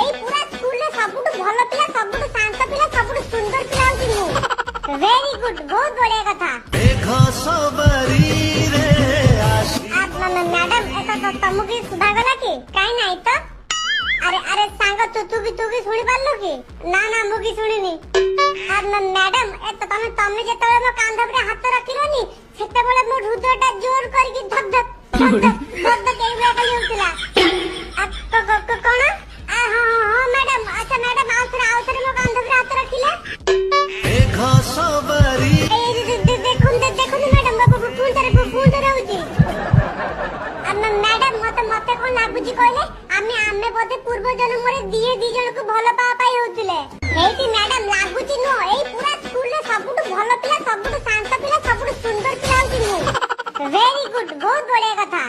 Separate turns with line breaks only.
এই পুরা স্কুলে ସବୁଠୁ ଭଲ ପିଲା ସବୁଠୁ ଶାନ୍ତ ପିଲା ସବୁଠୁ ସୁନ୍ଦର ପିଲା ହଉଛି ମୁଁ। ଭେରି ଗୁଡ୍ ବହୁତ ବଢିଆ କଥା। ମ୍ୟାଡାମ ତମକୁ ସୁଧାଗଲା କି? କାଇଁ ନାଇଁ ତ। ଆରେ ଆରେ ସାଙ୍ଗ ତୁ କି ଶୁଣି ପାରିଲୁ କି? ନା ନା ମୁଁ କି ଶୁଣିନି। ମ୍ୟାଡାମ ତମେ ଯେତେବେଳେ ମୋ କାନ୍ଧ ଉପରେ ହାତ ରଖିଲନି ସେତେବେଳେ ମୋ ହୃଦୟଟା ଜୋର କରିକି ଧକ୍ ଧକ୍ ଏଇଭଳିଆ ଖାଲି ହଉଥିଲା। କଣ? ହଁ ମ୍ୟାଡାମ। ଆଚ୍ଛା ମ୍ୟାଡାମ ଆଉଥରେ ମୋ କାନ୍ଧ ଉପରେ ହାତ ରଖିଲେ। ଦେଖନ୍ତୁ ମ୍ୟାଡାମ ପୁଣି ଥରେ ହଉଛି। ମ୍ୟାଡାମ ମତେ କଣ ଲାଗୁଛି କହିଲେ ଆମେ ବୋଧେ ପୂର୍ବ ଜନ୍ମରେ ଦି ଜଣକୁ ଭଲ ପାଇବା ପାଇଁ ହଉଥିଲେ। ହେଇଟି ମ୍ୟାଡାମ ଲାଗୁଛି ନୁହଁ ଏଇ ପୁରା ସ୍କୁଲରେ ସବୁଠୁ ଭଲ ପିଲା ସବୁଠୁ ଶାନ୍ତ ପିଲା ସବୁଠୁ ସୁନ୍ଦର ପିଲା ହଉଛି ମୁଁ। ଭେରି ଗୁଡ୍ ବହୁତ ବଢିଆ କଥା।